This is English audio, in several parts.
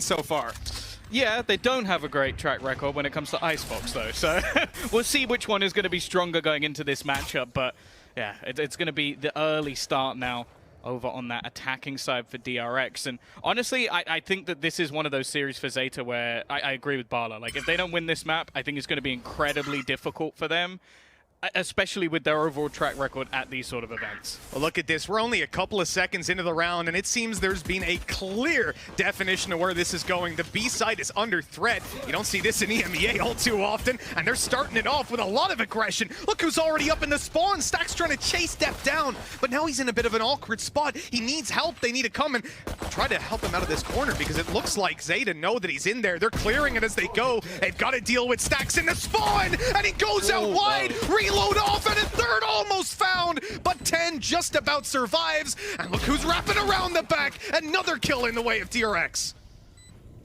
so far. Yeah, they don't have a great track record when it comes to Icebox, though. So we'll see which one is going to be stronger going into this matchup. But yeah, it's going to be the early start now over on that attacking side for DRX. And honestly, I think that this is one of those series for ZETA where I agree with Bala. Like, if they don't win this map, I think it's going to be incredibly difficult for them, especially with their overall track record at these sort of events. Well, look at this. We're only a couple of seconds into the round, and it seems there's been a clear definition of where this is going. The B side is under threat. You don't see this in EMEA all too often, and they're starting it off with a lot of aggression. Look who's already up in the spawn. Stack's trying to chase Depp down, but now he's in a bit of an awkward spot. He needs help. They need to come and try to help him out of this corner because it looks like ZETA know that he's in there. They're clearing it as they go. They've got to deal with Stack's in the spawn, and he goes out wide. Reload off, and a third almost found, but 10 just about survives. And look who's wrapping around the back. Another kill in the way of DRX.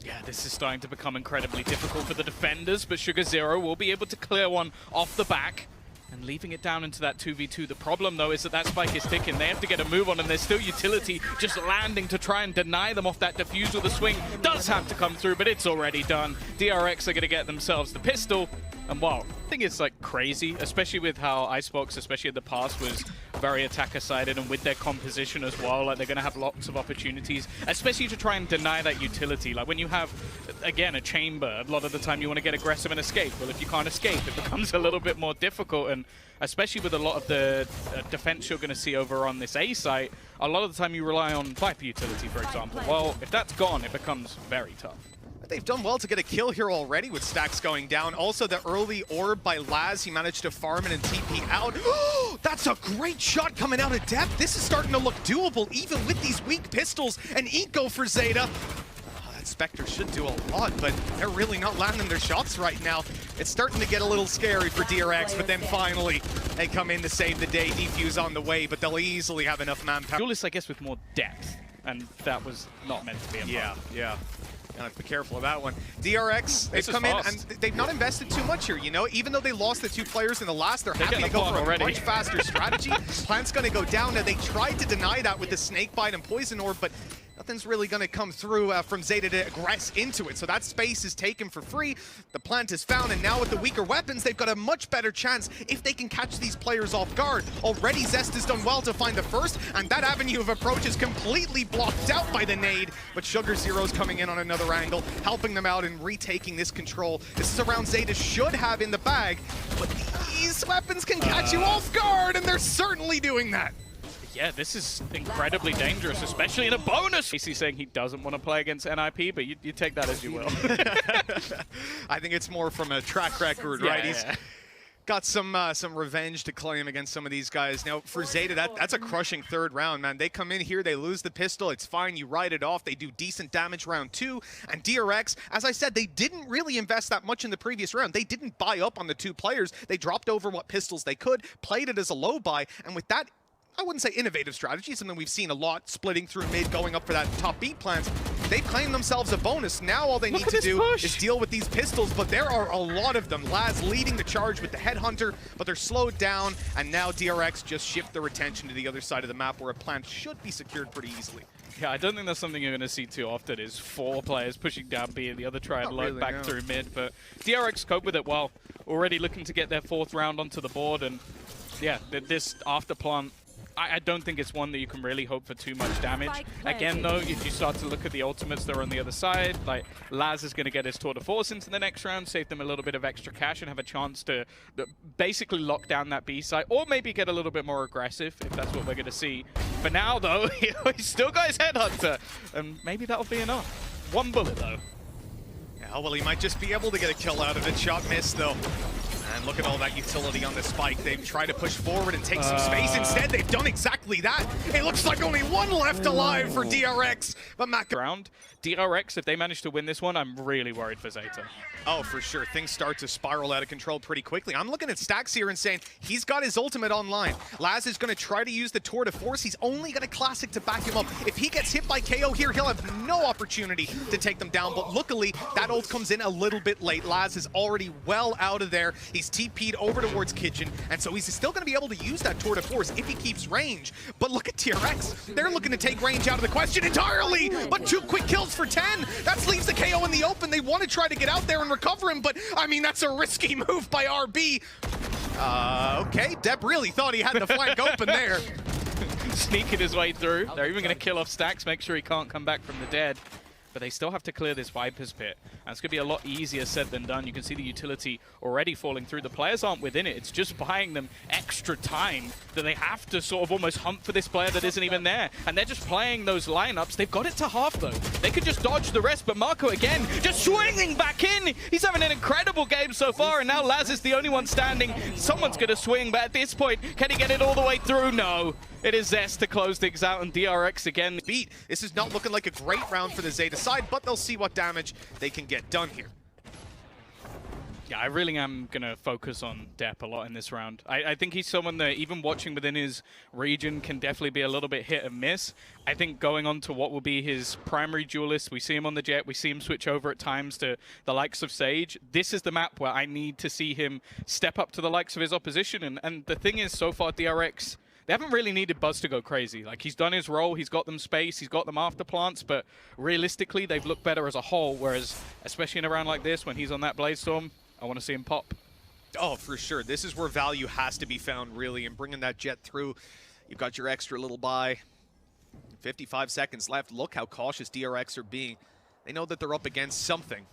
Yeah, this is starting to become incredibly difficult for the defenders, but Sugar Zero will be able to clear one off the back and leaving it down into that 2v2. The problem, though, is that that spike is ticking. They have to get a move on, and there's still utility just landing to try and deny them off that defusal. The swing does have to come through, but it's already done. DRX are going to get themselves the pistol. And wow, I think it's like crazy, especially with how Icebox, especially in the past, was very attacker-sided, and with their composition as well. Like, they're going to have lots of opportunities, especially to try and deny that utility. Like, when you have, again, a chamber, a lot of the time you want to get aggressive and escape. Well, if you can't escape, it becomes a little bit more difficult, and especially with a lot of the defense you're going to see over on this A site, a lot of the time you rely on Viper utility, for example. Well, if that's gone, it becomes very tough. They've done well to get a kill here already with Stacks going down. Also, the early orb by Laz, he managed to farm it and TP out. That's a great shot coming out of depth. This is starting to look doable, even with these weak pistols and eco for ZETA. That Spectre should do a lot, but they're really not landing their shots right now. It's starting to get a little scary for DRX, but then finally they come in to save the day. Defuse on the way, but they'll easily have enough manpower. Duelist, I guess, with more depth, and that was not meant to be a Yeah. Gotta be careful of that one. DRX, they've come in and they've not invested too much here, you know? Even though they lost the 2 players in the last, they're happy to go for a much faster strategy. Plant's gonna go down. Now, they tried to deny that with the snake bite and poison orb, but nothing's really going to come through from ZETA to aggress into it. So that space is taken for free. The plant is found, and now with the weaker weapons, they've got a much better chance if they can catch these players off guard. Already Zest has done well to find the first, and that avenue of approach is completely blocked out by the nade. But Sugar Zero's coming in on another angle, helping them out and retaking this control. This is a round ZETA should have in the bag, but these weapons can catch you off guard, and they're certainly doing that. Yeah, this is incredibly dangerous, especially in a bonus. He's saying he doesn't want to play against NIP, but you take that as you will. I think it's more from a track record, right? He's got some revenge to claim against some of these guys. Now, for ZETA, that's a crushing third round, man. They come in here, they lose the pistol, it's fine, you ride it off. They do decent damage round 2, and DRX, as I said, they didn't really invest that much in the previous round. They didn't buy up on the 2 players. They dropped over what pistols they could, played it as a low buy, and with that, I wouldn't say innovative strategy, something we've seen a lot, splitting through mid, going up for that top beat plans. They've claimed themselves a bonus. Now all they need to do is deal with these pistols, but there are a lot of them. Laz leading the charge with the Headhunter, but they're slowed down, and now DRX just shift their attention to the other side of the map where a plant should be secured pretty easily. Yeah, I don't think that's something you're going to see too often, is 4 players pushing down B and the other try and load back through mid, but DRX cope with it well. Already looking to get their 4th round onto the board, and yeah, this after plant, I don't think it's one that you can really hope for too much damage. Again, though, if you start to look at the ultimates that are on the other side, like Laz is going to get his tour de force into the next round, save them a little bit of extra cash, and have a chance to basically lock down that B side, or maybe get a little bit more aggressive, if that's what we're going to see. For now, though, he's still got his Headhunter, and maybe that'll be enough. 1 bullet, though. Yeah, well, he might just be able to get a kill out of it. Shot missed, though. And look at all that utility on the spike. They've tried to push forward and take some space. Instead, they've done exactly that. It looks like only 1 left alive for DRX. But round, DRX, if they manage to win this one, I'm really worried for ZETA. Oh, for sure. Things start to spiral out of control pretty quickly. I'm looking at Stacks here and saying he's got his ultimate online. Laz is going to try to use the tour de force. He's only got a classic to back him up. If he gets hit by KO here, he'll have no opportunity to take them down. But luckily, that ult comes in a little bit late. Laz is already well out of there. He's He's TP'd over towards Kitchen, and so he's still going to be able to use that tour de force if he keeps range. But look at DRX. They're looking to take range out of the question entirely, but 2 quick kills for 10. That leaves the KO in the open. They want to try to get out there and recover him, but I mean, that's a risky move by RB. Okay, Deb really thought he had the flank open there. Sneaking his way through. They're even going to kill off Stacks, make sure he can't come back from the dead. But they still have to clear this Viper's Pit. And it's going to be a lot easier said than done. You can see the utility already falling through. The players aren't within it. It's just buying them extra time that they have to sort of almost hunt for this player that isn't even there. And they're just playing those lineups. They've got it to half, though. They could just dodge the rest. But Marco, again, just swinging back in. He's having an incredible game so far. And now Laz is the only one standing. Someone's going to swing. But at this point, can he get it all the way through? No. It is Zest to close things out, and DRX again. Beat. This is not looking like a great round for the Zeta side, but they'll see what damage they can get done here. Yeah, I really am going to focus on Depp a lot in this round. I think he's someone that, even watching within his region, can definitely be a little bit hit and miss. I think going on to what will be his primary duelist, we see him on the Jet, we see him switch over at times to the likes of Sage. This is the map where I need to see him step up to the likes of his opposition. And the thing is, so far, DRX, they haven't really needed Buzz to go crazy. Like, he's done his role, he's got them space, he's got them after plants, but realistically, they've looked better as a whole, whereas, especially in a round like this, when he's on that Bladestorm, I want to see him pop. Oh, for sure. This is where value has to be found, really, and bringing that Jet through. You've got your extra little buy. 55 seconds left. Look how cautious DRX are being. They know that they're up against something.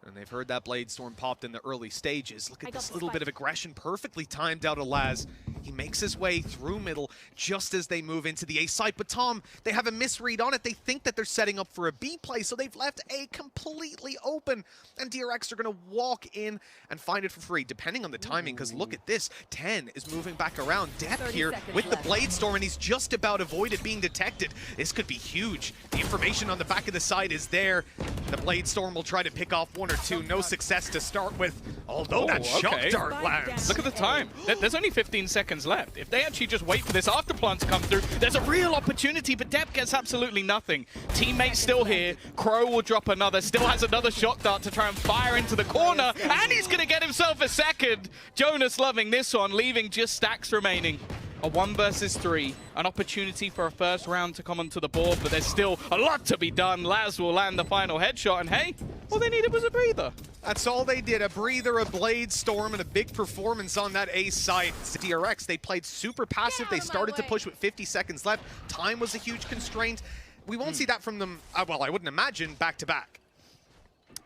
And they've heard that Bladestorm popped in the early stages. Look at this little bit of aggression, perfectly timed out of Laz. He makes his way through middle just as they move into the A site. But Tom, they have a misread on it. They think that they're setting up for a B play, so they've left A completely open. And DRX are going to walk in and find it for free, depending on the timing, because look at this. 10 is moving back around. Depp here with the Bladestorm, and he's just about avoided being detected. This could be huge. The information on the back of the side is there. The Bladestorm will try to pick off 1 or 2. No success to start with, although that shock dart lands. Look at the time. There's only 15 seconds left. If they actually just wait for this afterplant to come through, there's a real opportunity, but Depp gets absolutely nothing. Teammates still here. Crow will drop another, still has another shock dart to try and fire into the corner, and he's going to get himself a second. Jonas loving this one, leaving just Stacks remaining. A 1 versus 3, an opportunity for a first round to come onto the board, but there's still a lot to be done. Laz will land the final headshot, and hey, all they needed was a breather. That's all they did, a breather, a Bladestorm, and a big performance on that A site. DRX, they played super passive. They started to push with 50 seconds left. Time was a huge constraint. We won't see that from them, well, I wouldn't imagine, back-to-back.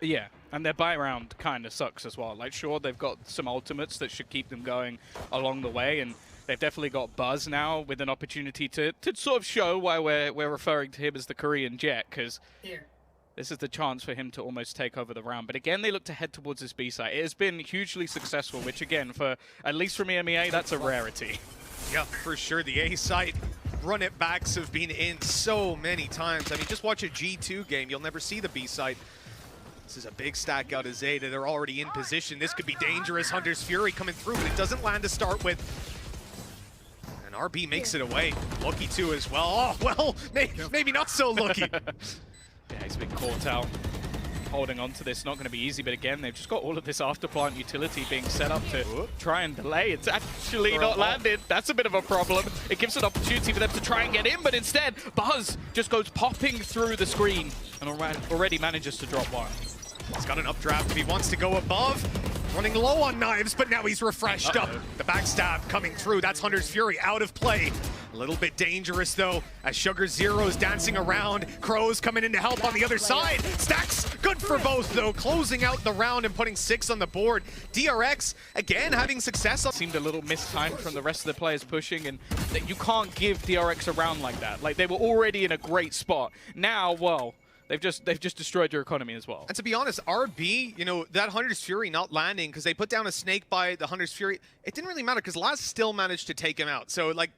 Yeah, and their buy round kind of sucks as well. Like, sure, they've got some ultimates that should keep them going along the way, and they've definitely got Buzz now with an opportunity to sort of show why we're referring to him as the Korean Jet, because this is the chance for him to almost take over the round. But again, they look to head towards this B site. It has been hugely successful, which again, for at least from EMEA, that's a rarity. Yeah, for sure. The A site run-it-backs have been in so many times. I mean, just watch a G2 game. You'll never see the B site. This is a big stack out of Zeta. They're already in position. This could be dangerous. Hunter's Fury coming through, but it doesn't land to start with. And RB makes it away. Lucky too as well. Oh, well, maybe not so lucky. Yeah, he's been caught out. Holding on to this, not going to be easy, but again, they've just got all of this afterplant utility being set up to try and delay. It's actually not landed. That's a bit of a problem. It gives an opportunity for them to try and get in, but instead, Buzz just goes popping through the screen and already manages to drop one. He's got an updraft if he wants to go above. Running low on knives, but now he's refreshed up. The backstab coming through. That's Hunter's Fury out of play. A little bit dangerous, though, as Sugar Zero's dancing around. Crow's coming in to help on the other side. Stacks, good for both, though, closing out the round and putting 6 on the board. DRX, again, having success. Seemed a little mistimed from the rest of the players pushing, and you can't give DRX a round like that. Like, they were already in a great spot. Now, well, they've just destroyed your economy as well. And to be honest, RB, you know, that Hunter's Fury not landing because they put down a snake by the Hunter's Fury, it didn't really matter because Laz still managed to take him out. So, like,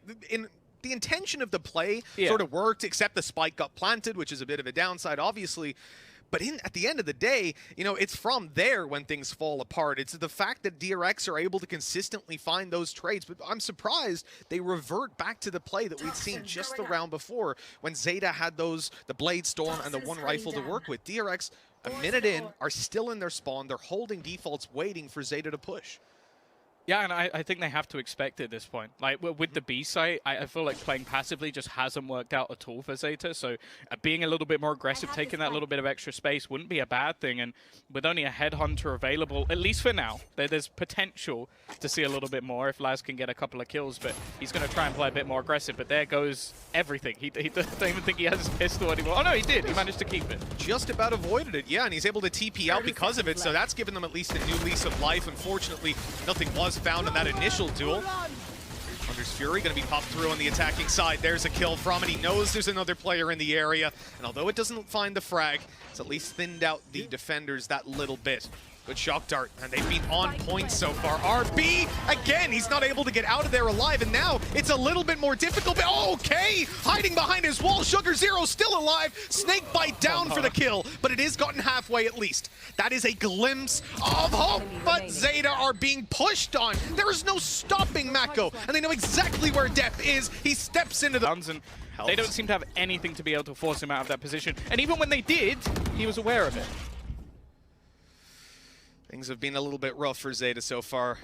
the intention of the play sort of worked, except the spike got planted, which is a bit of a downside, obviously. But at the end of the day, you know, it's from there when things fall apart. It's the fact that DRX are able to consistently find those trades. But I'm surprised they revert back to the play that we'd seen just the round before when Zeta had the Bladestorm and the one rifle to work with. DRX, a minute in, are still in their spawn. They're holding defaults, waiting for Zeta to push. Yeah, and I think they have to expect it at this point. Like, with the B site, I feel like playing passively just hasn't worked out at all for ZETA, so being a little bit more aggressive, taking that little bit of extra space wouldn't be a bad thing, and with only a Headhunter available, at least for now, there's potential to see a little bit more if Laz can get a couple of kills, but he's going to try and play a bit more aggressive, but there goes everything. He doesn't even think he has his pistol anymore. Oh no, he did. He managed to keep it. Just about avoided it, yeah, and he's able to TP out because of it, so that's given them at least a new lease of life. Unfortunately, nothing was found in that initial duel. Hunter's Fury going to be popped through on the attacking side. There's a kill from it. He knows there's another player in the area, and although it doesn't find the frag, it's at least thinned out the defenders that little bit. Good shock dart, and they've been on point so far. RB, again, he's not able to get out of there alive, and now it's a little bit more difficult, but okay! Hiding behind his wall, Sugar Zero still alive, Snake Bite down for the kill, but it is gotten halfway at least. That is a glimpse of hope, but ZETA are being pushed on. There is no stopping Mako, and they know exactly where Depp is. He steps into the... And they don't seem to have anything to be able to force him out of that position, and even when they did, he was aware of it. Things have been a little bit rough for ZETA so far.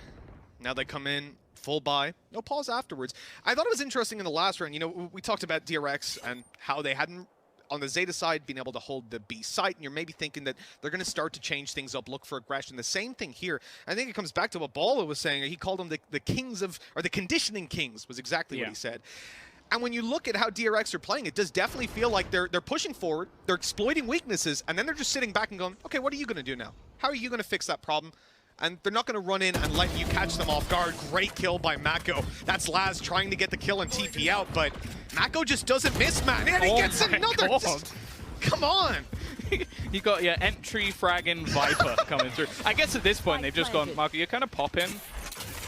Now they come in, full buy, no pause afterwards. I thought it was interesting in the last round, you know, we talked about DRX and how they hadn't, on the ZETA side, been able to hold the B site, and you're maybe thinking that they're going to start to change things up, look for aggression. The same thing here. I think it comes back to what Bala was saying. He called them the kings of, or the conditioning kings was exactly what he said. And when you look at how DRX are playing, it does definitely feel like they're pushing forward, they're exploiting weaknesses, and then they're just sitting back and going, okay, what are you going to do now? How are you going to fix that problem? And they're not going to run in and let you catch them off guard. Great kill by Mako. That's Laz trying to get the kill and TP out, but Mako just doesn't miss, man. And he gets another. Come on. You got your entry fragging Viper coming through. I guess at this point, they've just gone, Marco, you're kind of popping.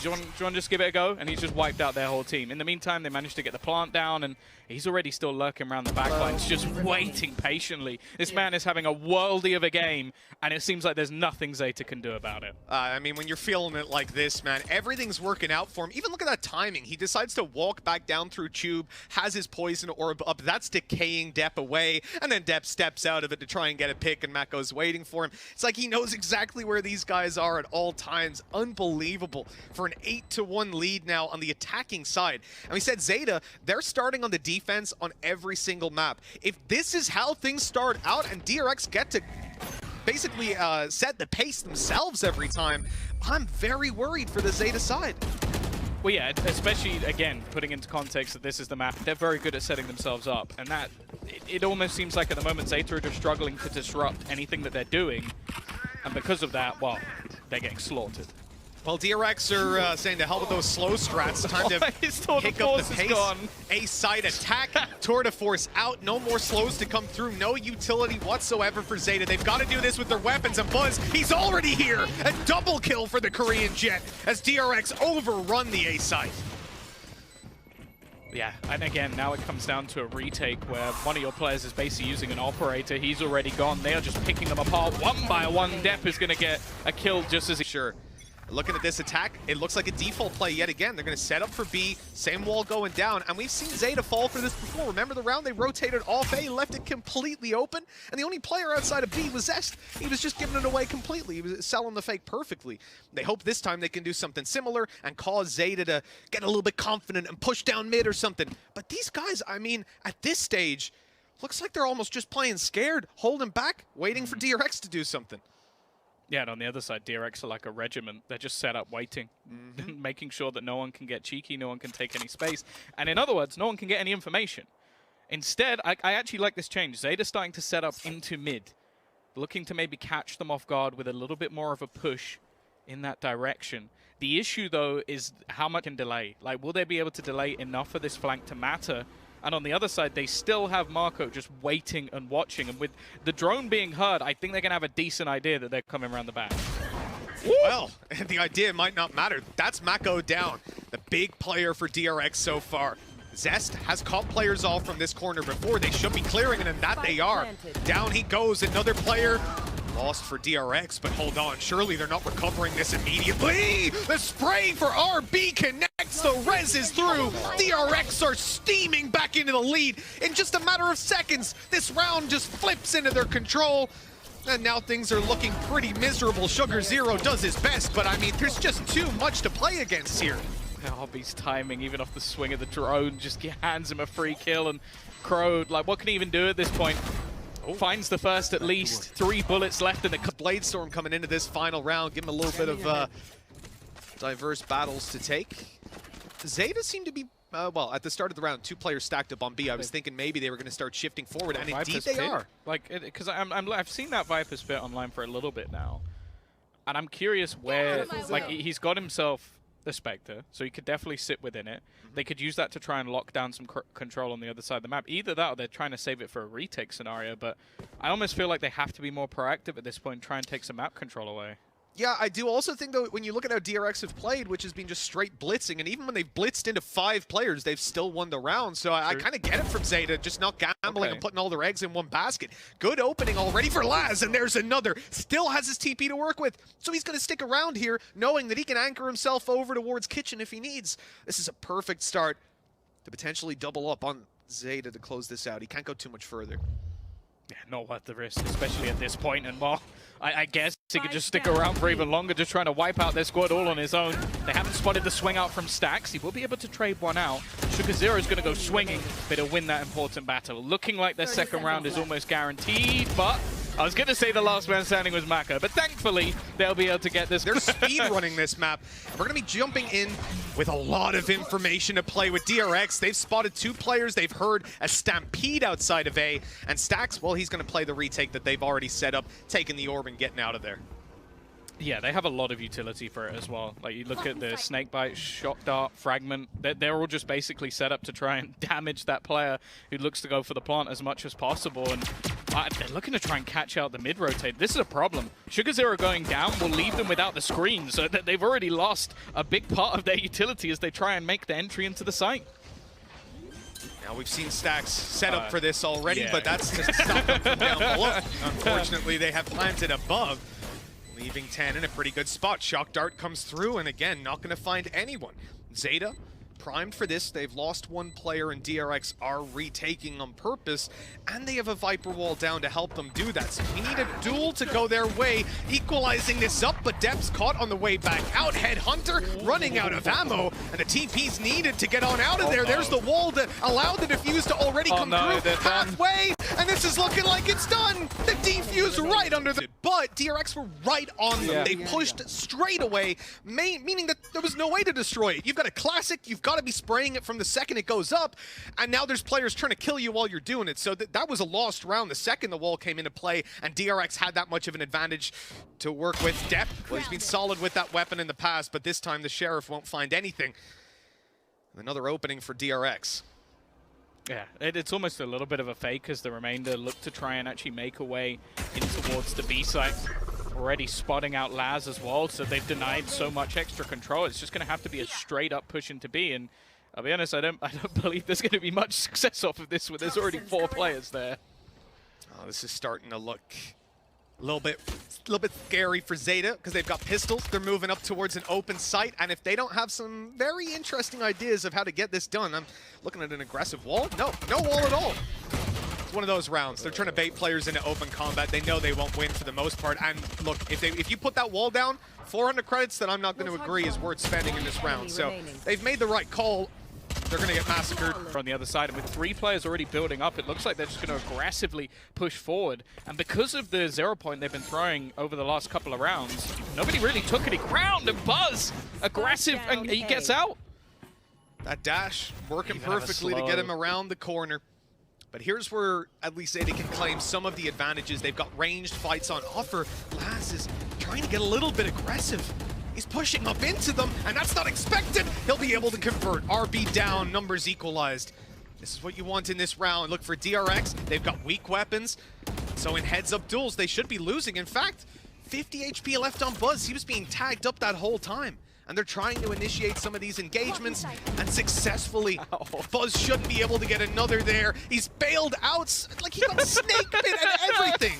Do you want to just give it a go? And he's just wiped out their whole team. In the meantime, they managed to get the plant down, and he's already still lurking around the back lines, just waiting patiently. This man is having a worldie of a game, and it seems like there's nothing ZETA can do about it. I mean, when you're feeling it like this, man, everything's working out for him. Even look at that timing. He decides to walk back down through Tube, has his poison orb up. That's decaying Depp away, and then Depp steps out of it to try and get a pick, and Mako's waiting for him. It's like he knows exactly where these guys are at all times. Unbelievable for an 8-1 lead now on the attacking side. And we said ZETA, they're starting on the defense on every single map. If this is how things start out and DRX get to basically set the pace themselves every time, I'm very worried for the ZETA side. Well, yeah, especially, again, putting into context that this is the map, they're very good at setting themselves up. And that, it almost seems like at the moment ZETA are just struggling to disrupt anything that they're doing. And because of that, well, they're getting slaughtered. Well, DRX are saying to hell with those slow strats. Time to pick up the pace. A-side attack. Tour de Force out. No more slows to come through. No utility whatsoever for ZETA. They've got to do this with their weapons. And Buzz, he's already here. A double kill for the Korean Jet as DRX overrun the A-side. Yeah, and again, now it comes down to a retake where one of your players is basically using an operator. He's already gone. They are just picking them apart one by one. Depp is going to get a kill just as he... Sure. Looking at this attack, it looks like a default play yet again. They're going to set up for B, same wall going down, and we've seen ZETA fall for this before. Remember the round they rotated off A, left it completely open, and the only player outside of B was Zest. He was just giving it away completely. He was selling the fake perfectly. They hope this time they can do something similar and cause ZETA to get a little bit confident and push down mid or something. But these guys, I mean, at this stage, looks like they're almost just playing scared, holding back, waiting for DRX to do something. Yeah, and on the other side, DRX are like a regiment. They're just set up waiting, making sure that no one can get cheeky, no one can take any space. And in other words, no one can get any information. Instead, I actually like this change. ZETA starting to set up into mid, looking to maybe catch them off guard with a little bit more of a push in that direction. The issue, though, is how much can delay. Like, will they be able to delay enough for this flank to matter? And on the other side, they still have Marco just waiting and watching. And with the drone being heard, I think they're going to have a decent idea that they're coming around the back. Well, the idea might not matter. That's Mako down, the big player for DRX so far. Zest has caught players off from this corner before. They should be clearing it, and that they are. Down he goes, another player. Lost for DRX, but hold on. Surely they're not recovering this immediately. The spray for RB connects. The res is through. DRX are steaming back into the lead. In just a matter of seconds, this round just flips into their control. And now things are looking pretty miserable. Sugar Zero does his best, but I mean, there's just too much to play against here. Hobby's timing, even off the swing of the drone, just hands him a free kill, and Crow, like, what can he even do at this point? Finds the first at least. 3 bullets left in the Blade Storm coming into this final round. Give him a little bit of diverse battles to take. ZETA seemed to be, well, at the start of the round, 2 players stacked up on B. I was thinking maybe they were going to start shifting forward, and indeed they are. Like, because I've seen that Viper's Pit online for a little bit now, and I'm curious where, like, he's got himself the Spectre, so he could definitely sit within it. They could use that to try and lock down some control on the other side of the map. Either that or they're trying to save it for a retake scenario, but I almost feel like they have to be more proactive at this point and try and take some map control away. Yeah, I do also think, though, when you look at how DRX have played, which has been just straight blitzing, and even when they've blitzed into 5 players, they've still won the round. So I kind of get it from ZETA, just not gambling and putting all their eggs in one basket. Good opening already for Laz, and there's another. Still has his TP to work with, so he's going to stick around here, knowing that he can anchor himself over towards Kitchen if he needs. This is a perfect start to potentially double up on ZETA to close this out. He can't go too much further. Yeah, not worth the risk, especially at this point. And well, I guess he could just stick around for even longer, just trying to wipe out their squad all on his own. They haven't spotted the swing out from Stacks. He will be able to trade one out. Sugar Zero is going to go swinging, but he'll win that important battle. Looking like their second round is almost guaranteed, but I was going to say the last man standing was Maka, but thankfully they'll be able to get this. They're speed running this map. We're going to be jumping in with a lot of information to play with DRX. They've spotted 2 players. They've heard a stampede outside of A. And Stacks, well, he's going to play the retake that they've already set up, taking the orb and getting out of there. Yeah, they have a lot of utility for it as well. Like, you look at the Snakebite, Shock Dart, Fragment, they're all just basically set up to try and damage that player who looks to go for the plant as much as possible. And they're looking to try and catch out the mid-rotate. This is a problem. Sugar Zero going down will leave them without the screen, so that they've already lost a big part of their utility as they try and make the entry into the site. Now, we've seen Stacks set up for this already, but that's to stop them from down below. Unfortunately, they have planted above, leaving 10 in a pretty good spot. Shock Dart comes through, and again, not going to find anyone. ZETA primed for this. They've lost 1 player, and DRX are retaking on purpose, and they have a Viper wall down to help them do that. So we need a duel to go their way, equalizing this up, but Depth's caught on the way back out. Headhunter running out of ammo, and the TP's needed to get on out of there. There's the wall to allow the defuse to already come through halfway, and this is looking like it's done. The defuse right under the... But DRX were right on them. They pushed straight away, meaning that there was no way to destroy it. You've got a classic, you've got to be spraying it from the second it goes up, and now there's players trying to kill you while you're doing it. So that was a lost round the second the wall came into play, and DRX had that much of an advantage to work with. Depth, well, he's been solid with that weapon in the past, but this time the Sheriff won't find anything. Another opening for DRX. Yeah, it's almost a little bit of a fake as the remainder look to try and actually make a way in towards the B site. Already spotting out Laz as well, so they've denied so much extra control. It's just going to have to be a straight up push into B, and I'll be honest, I don't believe there's going to be much success off of this when there's already 4 players there. Oh, this is starting to look a little bit scary for ZETA because they've got pistols. They're moving up towards an open site, and if they don't have some very interesting ideas of how to get this done, I'm looking at an aggressive wall. No wall at all. It's one of those rounds. They're trying to bait players into open combat. They know they won't win for the most part. And look, if you put that wall down, 400 credits, then I'm not going to agree is worth spending in this round. So they've made the right call. They're going to get massacred. On the other side, and with 3 players already building up, it looks like they're just going to aggressively push forward. And because of the 0 point they've been throwing over the last couple of rounds, nobody really took any ground. And Buzz, aggressive, and he gets out. That dash working perfectly to get him around the corner. But here's where at least ZETA can claim some of the advantages. They've got ranged fights on offer. Laz is trying to get a little bit aggressive. He's pushing up into them, and that's not expected. He'll be able to convert. RB down, numbers equalized. This is what you want in this round. Look for DRX. They've got weak weapons. So in heads-up duels, they should be losing. In fact, 50 HP left on Buzz. He was being tagged up that whole time. And they're trying to initiate some of these engagements, and successfully. Buzz shouldn't be able to get another there. He's bailed out, like he got snake bit and everything.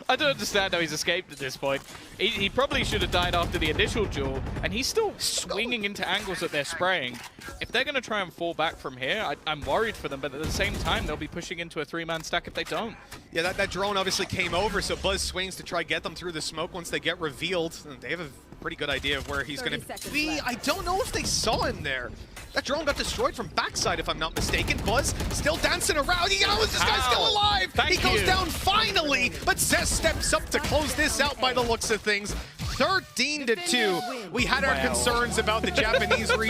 I don't understand how he's escaped at this point. He probably should have died after the initial duel, and he's still swinging into angles that they're spraying. If they're going to try and fall back from here, I'm worried for them, but at the same time, they'll be pushing into a 3-man stack if they don't. Yeah, that drone obviously came over, so Buzz swings to try get them through the smoke once they get revealed. They have a pretty good idea of where he's going to be. left. I don't know if they saw him there. That drone got destroyed from backside, if I'm not mistaken. Buzz still dancing around. How is this guy still alive? He goes down finally, but Zest steps up to close this out by the looks of things. 13-2. We had our concerns about the Japanese region.